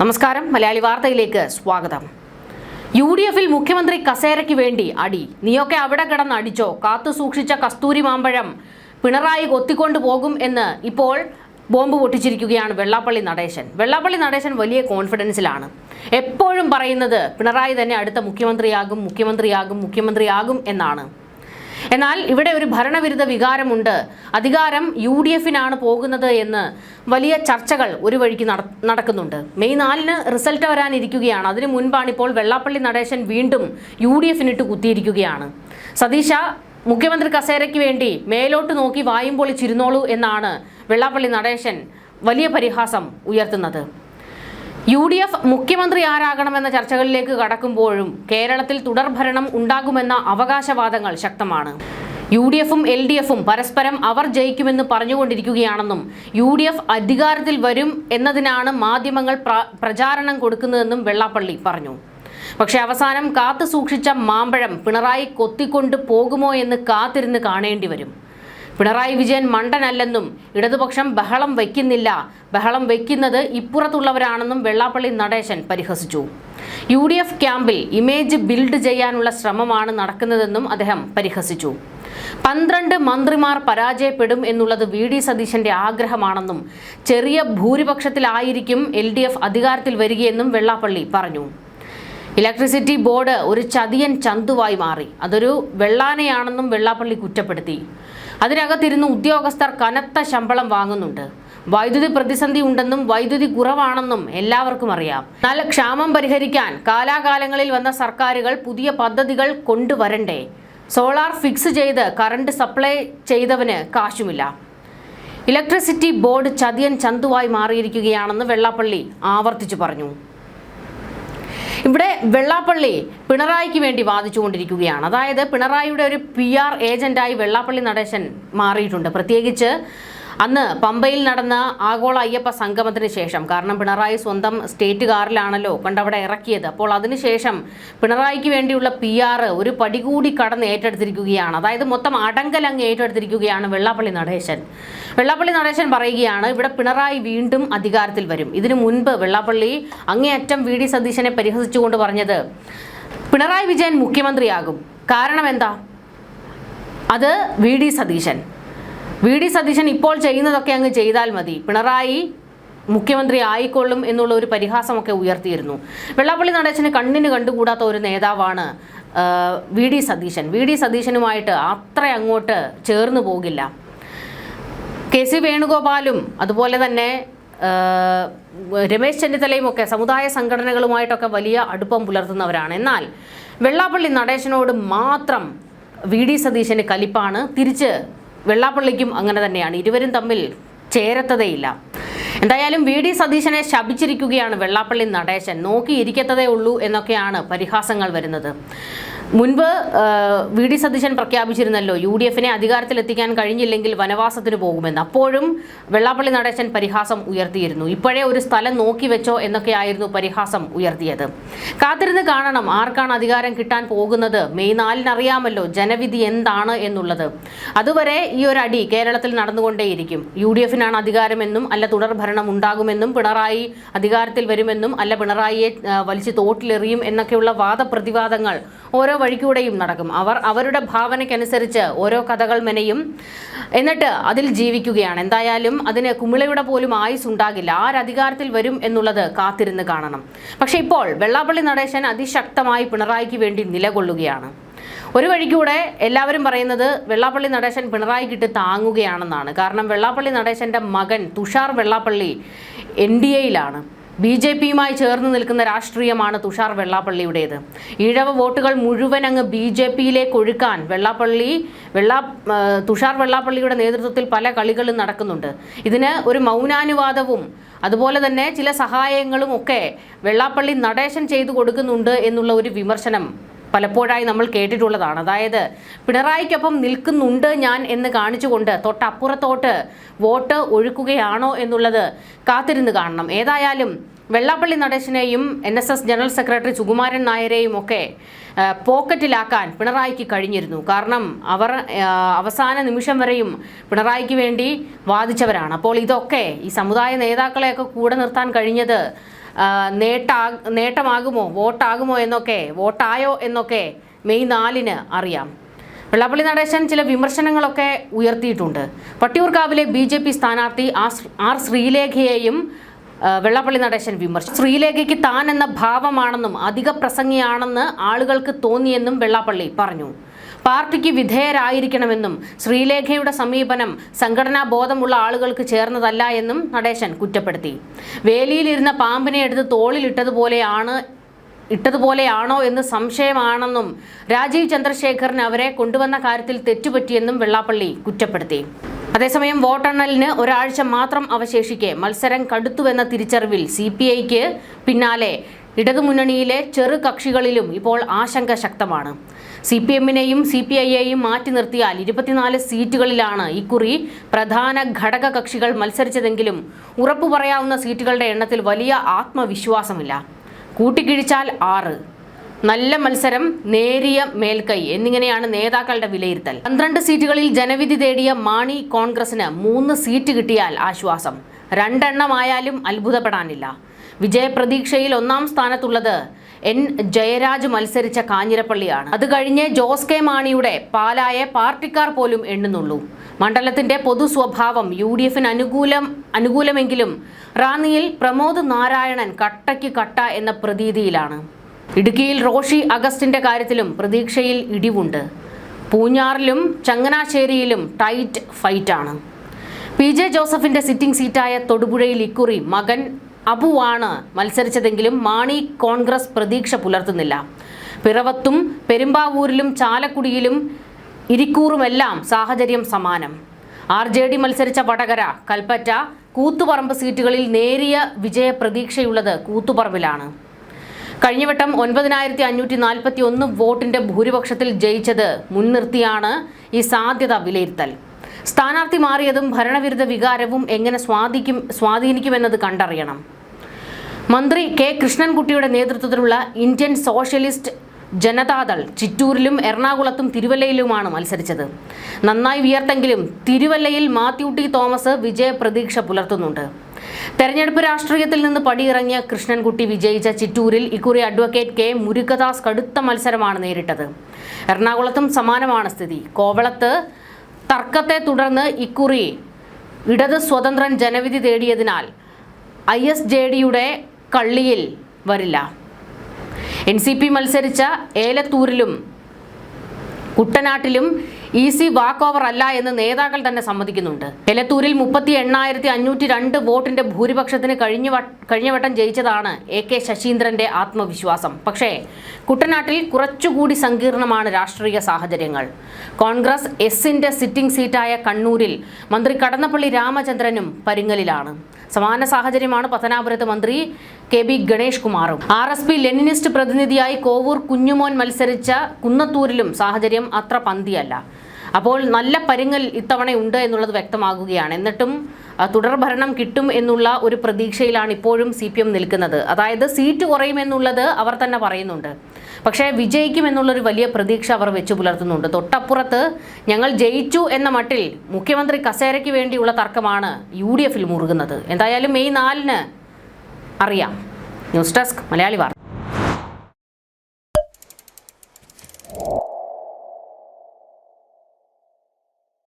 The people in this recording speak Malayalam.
നമസ്കാരം, മലയാളി വാർത്തയിലേക്ക് സ്വാഗതം. UDFിൽ മുഖ്യമന്ത്രി കസേരയ്ക്ക് വേണ്ടി അടി. നീയൊക്കെ അവിടെ കിടന്ന് അടിച്ചോ? കാത്തു സൂക്ഷിച്ച കസ്തൂരി മാമ്പഴം പിണറായി കൊത്തിക്കൊണ്ടു പോകും എന്ന് ഇപ്പോൾ ബോംബ് പൊട്ടിച്ചിരിക്കുകയാണ് വെള്ളാപ്പള്ളി നടേശൻ. വെള്ളാപ്പള്ളി നടേശൻ വലിയ കോൺഫിഡൻസിലാണ്. എപ്പോഴും പറയുന്നത് പിണറായി തന്നെ അടുത്ത മുഖ്യമന്ത്രിയാകും എന്നാണ്. എന്നാൽ ഇവിടെ ഒരു ഭരണവിരുദ്ധ വികാരമുണ്ട്. അധികാരം UDFിനാണ് പോകുന്നത് എന്ന് വലിയ ചർച്ചകൾ ഒരു വഴിക്ക് നടക്കുന്നുണ്ട്. മെയ് 4-ന് റിസൾട്ട് വരാനിരിക്കുകയാണ്. അതിനു മുൻപാണ് ഇപ്പോൾ വെള്ളാപ്പള്ളി നടേശൻ വീണ്ടും UDFിനിട്ട് കുത്തിയിരിക്കുകയാണ്. സതീശ, മുഖ്യമന്ത്രി കസേരയ്ക്ക് വേണ്ടി മേലോട്ട് നോക്കി വായും പൊളിച്ചിരുന്നോളൂ എന്നാണ് വെള്ളാപ്പള്ളി നടേശൻ വലിയ പരിഹാസം ഉയർത്തുന്നത്. UDF മുഖ്യമന്ത്രി ആരാകണമെന്ന ചർച്ചകളിലേക്ക് കടക്കുമ്പോഴും കേരളത്തിൽ തുടർഭരണം ഉണ്ടാകുമെന്ന അവകാശവാദങ്ങൾ ശക്തമാണ്. UDFും LDFും പരസ്പരം അവർ ജയിക്കുമെന്ന് പറഞ്ഞുകൊണ്ടിരിക്കുകയാണെന്നും UDF അധികാരത്തിൽ വരും എന്നതിനാണ് മാധ്യമങ്ങൾ പ്രചാരണം കൊടുക്കുന്നതെന്നും വെള്ളാപ്പള്ളി പറഞ്ഞു. പക്ഷേ അവസാനം കാത്തു സൂക്ഷിച്ച മാമ്പഴം പിണറായി കൊത്തിക്കൊണ്ട് പോകുമോ എന്ന് കാത്തിരുന്ന് കാണേണ്ടി വരും. പിണറായി വിജയൻ മണ്ടനല്ലെന്നും ഇടതുപക്ഷം ബഹളം വയ്ക്കുന്നില്ല, ബഹളം വയ്ക്കുന്നത് ഇപ്പുറത്തുള്ളവരാണെന്നും വെള്ളാപ്പള്ളി നടേശൻ പരിഹസിച്ചു. UDF ക്യാമ്പിൽ ഇമേജ് ബിൽഡ് ചെയ്യാനുള്ള ശ്രമമാണ് നടക്കുന്നതെന്നും അദ്ദേഹം പരിഹസിച്ചു. 12 മന്ത്രിമാർ പരാജയപ്പെടും എന്നുള്ളത് VD സതീശന്റെ ആഗ്രഹമാണെന്നും ചെറിയ ഭൂരിപക്ഷത്തിലായിരിക്കും LDF അധികാരത്തിൽ വരികയെന്നും വെള്ളാപ്പള്ളി പറഞ്ഞു. ഇലക്ട്രിസിറ്റി ബോർഡ് ഒരു ചതിയൻ ചന്തുവായി മാറി, അതൊരു വെള്ളാനയാണെന്നും വെള്ളാപ്പള്ളി കുറ്റപ്പെടുത്തി. അതിനകത്തിരുന്ന് ഉദ്യോഗസ്ഥർ കനത്ത ശമ്പളം വാങ്ങുന്നുണ്ട്. വൈദ്യുതി പ്രതിസന്ധി ഉണ്ടെന്നും വൈദ്യുതി കുറവാണെന്നും എല്ലാവർക്കും അറിയാം. എന്നാൽ ക്ഷാമം പരിഹരിക്കാൻ കാലാകാലങ്ങളിൽ വന്ന സർക്കാരുകൾ പുതിയ പദ്ധതികൾ കൊണ്ടുവരണ്ടേ? സോളാർ ഫിക്സ് ചെയ്ത് കറണ്ട് സപ്ലൈ ചെയ്തവന് കാശുമില്ല. ഇലക്ട്രിസിറ്റി ബോർഡ് ചതിയൻ ചന്തുവായി മാറിയിരിക്കുകയാണെന്ന് വെള്ളാപ്പള്ളി ആവർത്തിച്ചു പറഞ്ഞു. ഇവിടെ വെള്ളാപ്പള്ളി പിണറായിക്ക് വേണ്ടി വാദിച്ചുകൊണ്ടിരിക്കുകയാണ്. അതായത് പിണറായിയുടെ ഒരു PR ഏജന്റായി വെള്ളാപ്പള്ളി നടേശൻ മാറിയിട്ടുണ്ട്. പ്രത്യേകിച്ച് അന്ന് പമ്പയിൽ നടന്ന ആഗോള അയ്യപ്പ സംഗമത്തിന് ശേഷം. കാരണം പിണറായി സ്വന്തം സ്റ്റേറ്റ് കാറിലാണല്ലോ കണ്ടവിടെ ഇറക്കിയത്. അപ്പോൾ അതിനുശേഷം പിണറായിക്ക് വേണ്ടിയുള്ള PR ഒരു പടി കൂടി കടന്ന് ഏറ്റെടുത്തിരിക്കുകയാണ്. അതായത് മൊത്തം അടങ്കലങ്ങ് ഏറ്റെടുത്തിരിക്കുകയാണ് വെള്ളാപ്പള്ളി നടേശൻ. വെള്ളാപ്പള്ളി നടേശൻ പറയുകയാണ് ഇവിടെ പിണറായി വീണ്ടും അധികാരത്തിൽ വരും. ഇതിനു മുൻപ് വെള്ളാപ്പള്ളി അങ്ങേയറ്റം VD സതീശനെ പരിഹസിച്ചുകൊണ്ട് പറഞ്ഞത് പിണറായി വിജയൻ മുഖ്യമന്ത്രിയാകും. കാരണം എന്താ? അത് VD സതീശൻ ഇപ്പോൾ ചെയ്യുന്നതൊക്കെ അങ്ങ് ചെയ്താൽ മതി, പിണറായി മുഖ്യമന്ത്രി ആയിക്കൊള്ളും എന്നുള്ള ഒരു പരിഹാസമൊക്കെ ഉയർത്തിയിരുന്നു. വെള്ളാപ്പള്ളി നടേശന് കണ്ണിന് കണ്ടുകൂടാത്ത ഒരു നേതാവാണ് VD സതീശനുമായിട്ട് അത്ര അങ്ങോട്ട് ചേർന്ന് പോകില്ല. KC വേണുഗോപാലും അതുപോലെ തന്നെ രമേശ് ചെന്നിത്തലയും ഒക്കെ സമുദായ സംഘടനകളുമായിട്ടൊക്കെ വലിയ അടുപ്പം പുലർത്തുന്നവരാണ്. എന്നാൽ വെള്ളാപ്പള്ളി നടേശനോട് മാത്രം VD സതീശന് കലിപ്പാണ്. തിരിച്ച് വെള്ളാപ്പള്ളിക്കും അങ്ങനെ തന്നെയാണ്. ഇരുവരും തമ്മിൽ ചേരത്തതേയില്ല. എന്തായാലും VD സതീശനെ ശപിച്ചിരിക്കുകയാണ് വെള്ളാപ്പള്ളി നടേശൻ. നോക്കിയിരിക്കത്തതേ ഉള്ളൂ എന്നൊക്കെയാണ് പരിഹാസങ്ങൾ വരുന്നത്. മുൻപ് VD സതീശൻ പ്രഖ്യാപിച്ചിരുന്നല്ലോ UDFിനെ അധികാരത്തിലെത്തിക്കാൻ കഴിഞ്ഞില്ലെങ്കിൽ വനവാസത്തിന് പോകുമെന്ന്. അപ്പോഴും വെള്ളാപ്പള്ളി നടേശൻ പരിഹാസം ഉയർത്തിയിരുന്നു. ഇപ്പോഴേ ഒരു സ്ഥലം നോക്കി വെച്ചോ എന്നൊക്കെയായിരുന്നു പരിഹാസം ഉയർത്തിയത്. കാത്തിരുന്ന് കാണണം ആർക്കാണ് അധികാരം കിട്ടാൻ പോകുന്നത്. മെയ് 4-ന് അറിയാമല്ലോ ജനവിധി എന്താണ് എന്നുള്ളത്. അതുവരെ ഈ ഒരു അടി കേരളത്തിൽ നടന്നുകൊണ്ടേയിരിക്കും. UDFിനാണ് അധികാരമെന്നും അല്ല തുടർഭരണം ഉണ്ടാകുമെന്നും പിണറായി അധികാരത്തിൽ വരുമെന്നും അല്ല പിണറായിയെ വലിച്ചു തോട്ടിലെറിയും എന്നൊക്കെയുള്ള വാദപ്രതിവാദങ്ങൾ ഓരോ വഴിക്കൂടെയും നടക്കും. അവരുടെ ഭാവനയ്ക്കനുസരിച്ച് ഓരോ കഥകൾ മെനയും, എന്നിട്ട് അതിൽ ജീവിക്കുകയാണ്. എന്തായാലും അതിന് കുമിളയുടെ പോലും ആയുസ് ഉണ്ടാകില്ല. ആരധികാരത്തിൽ വരും എന്നുള്ളത് കാത്തിരുന്ന് കാണണം. പക്ഷേ ഇപ്പോൾ വെള്ളാപ്പള്ളി നടേശൻ അതിശക്തമായി പിണറായിക്ക് വേണ്ടി നിലകൊള്ളുകയാണ്. ഒരു വഴിക്കൂടെ എല്ലാവരും പറയുന്നത് വെള്ളാപ്പള്ളി നടേശൻ പിണറായിക്കിട്ട് താങ്ങുകയാണെന്നാണ്. കാരണം വെള്ളാപ്പള്ളി നടേശൻ്റെ മകൻ തുഷാർ വെള്ളാപ്പള്ളി NDAയിലാണ്. BJPയുമായി ചേർന്ന് നിൽക്കുന്ന രാഷ്ട്രീയമാണ് തുഷാർ വെള്ളാപ്പള്ളിയുടേത്. ഈഴവ വോട്ടുകൾ മുഴുവൻ അങ്ങ് BJPയിലേക്ക് ഒഴുക്കാൻ തുഷാർ വെള്ളാപ്പള്ളിയുടെ നേതൃത്വത്തിൽ പല കളികളും നടക്കുന്നുണ്ട്. ഇതിന് ഒരു മൗനാനുവാദവും അതുപോലെ തന്നെ ചില സഹായങ്ങളും ഒക്കെ വെള്ളാപ്പള്ളി നടേശൻ ചെയ്തു കൊടുക്കുന്നുണ്ട് എന്നുള്ള ഒരു വിമർശനം പലപ്പോഴായി നമ്മൾ കേട്ടിട്ടുള്ളതാണ്. അതായത് പിണറായിക്കൊപ്പം നിൽക്കുന്നുണ്ട് ഞാൻ എന്ന് കാണിച്ചുകൊണ്ട് തൊട്ടപ്പുറത്തോട്ട് വോട്ട് ഒഴുക്കുകയാണോ എന്നുള്ളത് കാത്തിരുന്ന് കാണണം. ഏതായാലും വെള്ളാപ്പള്ളി നടേശനെയും NSS ജനറൽ സെക്രട്ടറി സുകുമാരൻ നായരെയും ഒക്കെ പോക്കറ്റിലാക്കാൻ പിണറായിക്ക് കഴിഞ്ഞിരുന്നു. കാരണം അവർ അവസാന നിമിഷം വരെയും പിണറായിക്ക് വേണ്ടി വാദിച്ചവരാണ്. അപ്പോൾ ഇതൊക്കെ ഈ സമുദായ നേതാക്കളെയൊക്കെ കൂടെ നിർത്താൻ കഴിഞ്ഞത് നേട്ടമാകുമോ, വോട്ടായോ എന്നൊക്കെ മെയ് 4-ന് അറിയാം. വെള്ളാപ്പള്ളി നടേശൻ ചില വിമർശനങ്ങളൊക്കെ ഉയർത്തിയിട്ടുണ്ട്. വട്ടിയൂർക്കാവിലെ BJP സ്ഥാനാർത്ഥി ആർ ശ്രീലേഖയെയും വെള്ളാപ്പള്ളി നടേശൻ വിമർശിച്ചു. ശ്രീലേഖയ്ക്ക് താൻ എന്ന ഭാവമാണെന്നും അധിക പ്രസംഗിയാണെന്ന് ആളുകൾക്ക് തോന്നിയെന്നും വെള്ളാപ്പള്ളി പറഞ്ഞു. പാർട്ടിക്ക് വിധേയരായിരിക്കണമെന്നും ശ്രീലേഖയുടെ സമീപനം സംഘടനാ ബോധമുള്ള ആളുകൾക്ക് ചേർന്നതല്ല എന്നും നടേശൻ കുറ്റപ്പെടുത്തി. വേലിയിലിരുന്ന പാമ്പിനെ എടുത്ത് ഇട്ടതുപോലെയാണോ എന്ന് സംശയമാണെന്നും രാജീവ് ചന്ദ്രശേഖറിന് അവരെ കൊണ്ടുവന്ന കാര്യത്തിൽ തെറ്റുപറ്റിയെന്നും വെള്ളാപ്പള്ളി കുറ്റപ്പെടുത്തി. അതേസമയം വോട്ടെണ്ണലിന് ഒരാഴ്ച മാത്രം അവശേഷിക്കെ മത്സരം കടുത്തുവെന്ന തിരിച്ചറിവിൽ CPIക്ക് പിന്നാലെ ഇടതുമുന്നണിയിലെ ചെറു കക്ഷികളിലും ഇപ്പോൾ ആശങ്ക ശക്തമാണ്. CPMനെയും CPIയെയും മാറ്റി നിർത്തിയാൽ 24 സീറ്റുകളിലാണ് ഇക്കുറി പ്രധാന ഘടക കക്ഷികൾ മത്സരിച്ചതെങ്കിലും ഉറപ്പു പറയാവുന്ന സീറ്റുകളുടെ എണ്ണത്തിൽ വലിയ ആത്മവിശ്വാസമില്ല. കൂട്ടിക്കിഴിച്ചാൽ 6. നല്ല മത്സരം, നേരിയ മേൽക്കൈ എന്നിങ്ങനെയാണ് നേതാക്കളുടെ വിലയിരുത്തൽ. 12 സീറ്റുകളിൽ ജനവിധി തേടിയ മാണി കോൺഗ്രസിന് 3 സീറ്റ് കിട്ടിയാൽ ആശ്വാസം. 2 എണ്ണമായാലും അത്ഭുതപ്പെടാനില്ല. വിജയപ്രതീക്ഷയിൽ 1-ാം സ്ഥാനത്തുള്ളത് N ജയരാജ് മത്സരിച്ച കാഞ്ഞിരപ്പള്ളിയാണ്. അത് കഴിഞ്ഞ് ജോസ് കെ മാണിയുടെ പാലായെ പാർട്ടിക്കാർ പോലും എണ്ണുന്നുള്ളൂ. മണ്ഡലത്തിന്റെ പൊതു സ്വഭാവം UDFന് അനുകൂലമെങ്കിലും റാന്നിയിൽ പ്രമോദ് നാരായണൻ കട്ടയ്ക്ക് കട്ട എന്ന പ്രതീതിയിലാണ്. ഇടുക്കിയിൽ റോഷി അഗസ്റ്റിന്റെ കാര്യത്തിലും പ്രതീക്ഷയിൽ ഇടിവുണ്ട്. പൂഞ്ഞാറിലും ചങ്ങനാശ്ശേരിയിലും ടൈറ്റ് ഫൈറ്റാണ്. PJ ജോസഫിന്റെ സിറ്റിംഗ് സീറ്റായ തൊടുപുഴയിൽ ഇക്കുറി മകൻ അബുവാണ് മത്സരിച്ചതെങ്കിലും മാണി കോൺഗ്രസ് പ്രതീക്ഷ പുലർത്തുന്നില്ല. പിറവത്തും പെരുമ്പാവൂരിലും ചാലക്കുടിയിലും ഇരിക്കൂറുമെല്ലാം സാഹചര്യം സമാനം. RJD മത്സരിച്ച വടകര, കൽപ്പറ്റ, കൂത്തുപറമ്പ് സീറ്റുകളിൽ നേരിയ വിജയ പ്രതീക്ഷയുള്ളത് കൂത്തുപറമ്പിലാണ്. കഴിഞ്ഞവട്ടം 9541 വോട്ടിന്റെ ഭൂരിപക്ഷത്തിൽ ജയിച്ചത് മുൻനിർത്തിയാണ് ഈ സാധ്യത വിലയിരുത്തൽ. സ്ഥാനാർത്ഥി മാറിയതും ഭരണവിരുദ്ധ വികാരവും എങ്ങനെ സ്വാധീനിക്കുമെന്നത് കണ്ടറിയണം. മന്ത്രി K കൃഷ്ണൻകുട്ടിയുടെ നേതൃത്വത്തിലുള്ള ഇന്ത്യൻ സോഷ്യലിസ്റ്റ് ജനതാദൾ ചിറ്റൂരിലും എറണാകുളത്തും തിരുവല്ലയിലുമാണ് മത്സരിച്ചത്. നന്നായി വിയർത്തെങ്കിലും തിരുവല്ലയിൽ മാത്യു T തോമസ് വിജയ പ്രതീക്ഷ പുലർത്തുന്നുണ്ട്. തെരഞ്ഞെടുപ്പ് രാഷ്ട്രീയത്തിൽ നിന്ന് പടിയിറങ്ങിയ കൃഷ്ണൻകുട്ടി വിജയിച്ച ചിറ്റൂരിൽ ഇക്കുറി അഡ്വക്കേറ്റ് K മുരുകദാസ് കടുത്ത മത്സരമാണ് നേരിട്ടത്. എറണാകുളത്തും സമാനമാണ് സ്ഥിതി. കോവളത്ത് തർക്കത്തെ തുടർന്ന് ഇക്കുറി ഇടത് സ്വതന്ത്രൻ ജനവിധി തേടിയതിനാൽ ISJDയുടെ കള്ളിയിൽ വരില്ല. NCP മത്സരിച്ച ഏലത്തൂരിലും കുട്ടനാട്ടിലും ഈസി വാക്ക് ഓവർ അല്ല എന്ന് നേതാക്കൾ തന്നെ സമ്മതിക്കുന്നുണ്ട്. ഏലത്തൂരിൽ 38,502 വോട്ടിന്റെ ഭൂരിപക്ഷത്തിന് കഴിഞ്ഞവട്ടം ജയിച്ചതാണ് AK ശശീന്ദ്രന്റെ ആത്മവിശ്വാസം. പക്ഷേ കുട്ടനാട്ടിൽ കുറച്ചുകൂടി സങ്കീർണമാണ് രാഷ്ട്രീയ സാഹചര്യങ്ങൾ. കോൺഗ്രസ് Sന്റെ സിറ്റിംഗ് സീറ്റായ കണ്ണൂരിൽ മന്ത്രി കടന്നപ്പള്ളി രാമചന്ദ്രനും പരിങ്ങലിലാണ്. സമാന സാഹചര്യമാണ് പത്തനാപുരത്ത് മന്ത്രി KB ഗണേഷ് കുമാറും. RSP ലെനിനിസ്റ്റ് പ്രതിനിധിയായി കോവൂർ കുഞ്ഞുമോൻ മത്സരിച്ച കുന്നത്തൂരിലും സാഹചര്യം അത്ര പന്തിയല്ല. അപ്പോൾ നല്ല പരിങ്ങൽ ഇത്തവണ ഉണ്ട് എന്നുള്ളത് വ്യക്തമാകുകയാണ്. എന്നിട്ടും തുടർഭരണം കിട്ടും എന്നുള്ള ഒരു പ്രതീക്ഷയിലാണ് ഇപ്പോഴും CPM നിൽക്കുന്നത്. അതായത് സീറ്റ് കുറയുമെന്നുള്ളത് അവർ തന്നെ പറയുന്നുണ്ട്. പക്ഷേ വിജയിക്കുമെന്നുള്ളൊരു വലിയ പ്രതീക്ഷ അവർ വെച്ചു പുലർത്തുന്നുണ്ട്. തൊട്ടപ്പുറത്ത് ഞങ്ങൾ ജയിച്ചു എന്ന മട്ടിൽ മുഖ്യമന്ത്രി കസേരയ്ക്ക് വേണ്ടിയുള്ള തർക്കമാണ് UDFൽ മുറുകുന്നത്. എന്തായാലും മെയ് 4-ന് അറിയാം. ന്യൂസ് ഡെസ്ക് മലയാളി വാർത്ത.